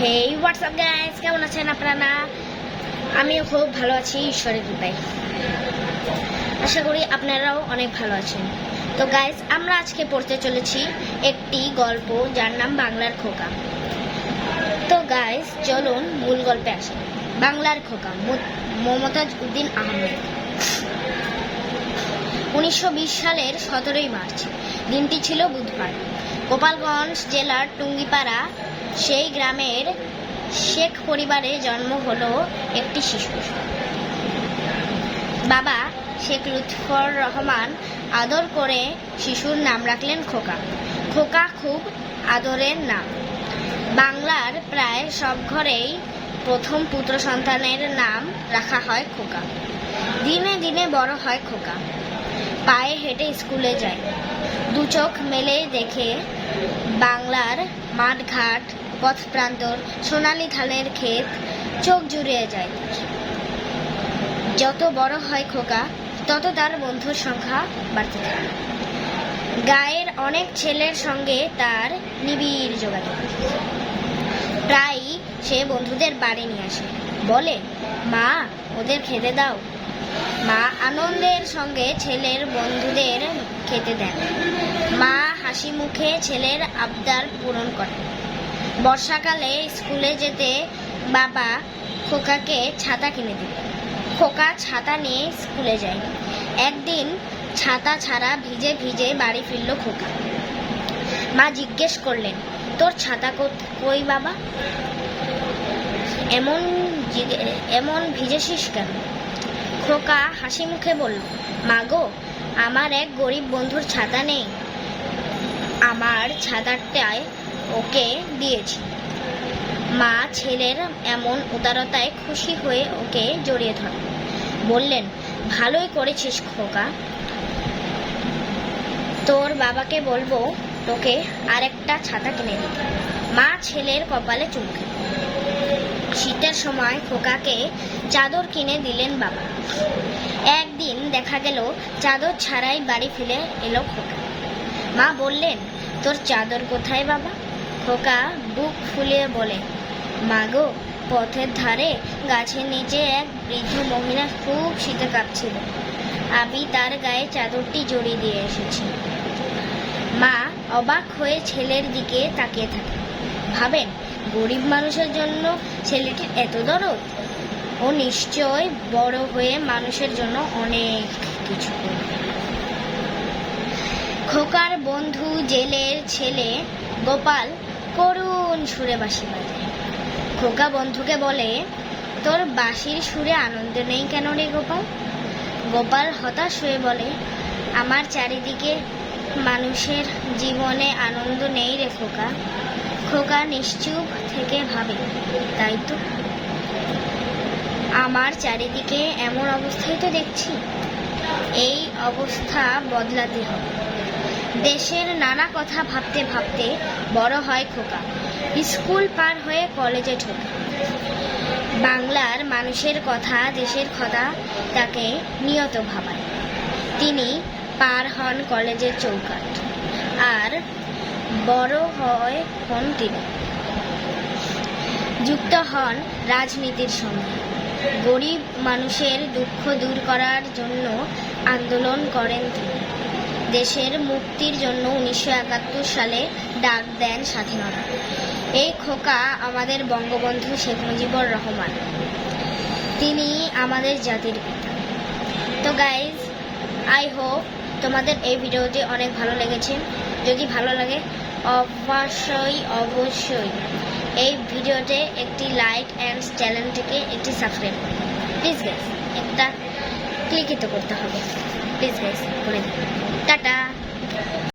হেই WhatsApp guys, কেমন আছেন আপনারা? আমিও খুব ভালো আছি ঈশ্বরের কৃপায়। আশা করি আপনারাও অনেক ভালো আছেন। তো গাইস, আমরা আজকে পড়তে চলেছি একটি গল্প যার নাম বাংলার খোকা। তো গাইস, চলুন মূল গল্পে আসি। বাংলার খোকা, মমতাজ উদ্দিন আহমেদ। 1920 সালের 17ই মার্চ, দিনটি ছিল বুধবার। গোপালগঞ্জ জেলার টুঙ্গিপাড়া সেই গ্রামের শেখ পরিবারে জন্ম হলো একটি শিশুর। বাবা শেখ লুৎফর রহমান আদর করে শিশুর নাম রাখলেন খোকা। খোকা খুব আদরের নাম। বাংলার প্রায় সব ঘরেই প্রথম পুত্র সন্তানের নাম রাখা হয় খোকা। দিনে দিনে বড় হয় খোকা। পায়ে হেঁটে স্কুলে যায়। দু চোখ মেলে দেখে বাংলার মাঠঘাট, পথ প্রান্তর, সোনালি ধানের ক্ষেত, চোখ জুড়িয়ে যায়। যত বড় হয় খোকা, তত তার বন্ধুর সংখ্যা বাড়তে থাকে। গায়ের অনেক ছেলের সঙ্গে তার নিবিড় যোগাযোগ। প্রায়ই সে বন্ধুদের বাড়ি নিয়ে আসে, বলে, মা, ওদের খেতে দাও। মা আনন্দের সঙ্গে ছেলের বন্ধুদের খেতে দেন। মা হাসি মুখে ছেলের আবদার পূরণ করেন। বর্ষাকালে স্কুলে যেতে বাবা খোকাকে ছাতা কিনে দিল। খোকা ছাতা নিয়ে স্কুলে যায়। একদিন ছাতা ছাড়া ভিজে ভিজে বাড়ি ফিরল খোকা। মা জিজ্ঞেস করলেন, তোর ছাতা কই বাবা? এমন ভিজেছিস কেন? খোকা হাসি মুখে বলল, মা গো, আমার এক গরিব বন্ধুর ছাতা নেই, আমার ছাতাটায় ওকে দিয়েছি। মা ছেলের এমন উদারতায় খুশি হয়ে ওকে জড়িয়ে ধরেন। বললেন, ভালোই করেছিস খোকা, তোর বাবাকে বলবো তোকে আরেকটা ছাতা কিনে দিতে। মা ছেলের কপালে চুমু খেলেন। শীতের সময় খোকাকে চাদর কিনে দিলেন বাবা। একদিন দেখা গেল চাদর ছাড়াই বাড়ি ফিরে এলো খোকা। মা বললেন, তোর চাদর কোথায় বাবা? খোকা বুক ফুলিয়ে বলে, মা গো, পথের ধারে গাছের নিচে এক বৃদ্ধ মহিলা খুব শীতে কাঁপছিল, আমি তার গায়ে চাদরটি জড়িয়ে দিয়ে এসেছি। মা অবাক হয়ে ছেলের দিকে তাকিয়ে থাকে। ভাবেন, গরিব মানুষের জন্য ছেলেটির এত দরদ? ও নিশ্চয় বড় হয়ে মানুষের জন্য অনেক কিছু করবে। খোকার বন্ধু জেলের ছেলে গোপাল করুণ সুরে বাঁশি বাজায়। খোকা বন্ধুকে বলে, তোর বাঁশির সুরে আনন্দ নেই কেন রে গোপাল? গোপাল হতাশ হয়ে বলে, আমার চারিদিকে মানুষের জীবনে আনন্দ নেই রে খোকা। খোকা নিশ্চুপ থেকে ভাবে, তাই তো, আমার চারিদিকে এমন অবস্থাই তো দেখছি। এই অবস্থা বদলাতে হবে। দেশের নানা কথা ভাবতে ভাবতে বড় হয় খোকা। স্কুল পার হয়ে কলেজে ঢোকে। বাংলার মানুষের কথা, দেশের কথা তাকে নিয়ত ভাবায়। তিনি পার হন কলেজের চৌকাঠ, আর বড় হন তিনি। যুক্ত হন রাজনীতির সঙ্গে। গরিব মানুষের দুঃখ দূর করার জন্য আন্দোলন করেন তিনি। দেশের মুক্তির জন্য 1971 সালে ডাক দেন স্বাধীনতা। এই খোকা আমাদের বঙ্গবন্ধু শেখ মুজিবুর রহমান। তিনি আমাদের জাতির পিতা। তো গাইজ, আই হোপ তোমাদের এই ভিডিওটি অনেক ভালো লেগেছে। যদি ভালো লাগে অবশ্যই এই ভিডিওতে একটি লাইক অ্যান্ড চ্যানেলটিকে একটি সাবস্ক্রাইব করুন। প্লিজ গাইজ, একটা ক্লিক করতে হবে। প্লিজ গাইজ, করে দিন। টাটা।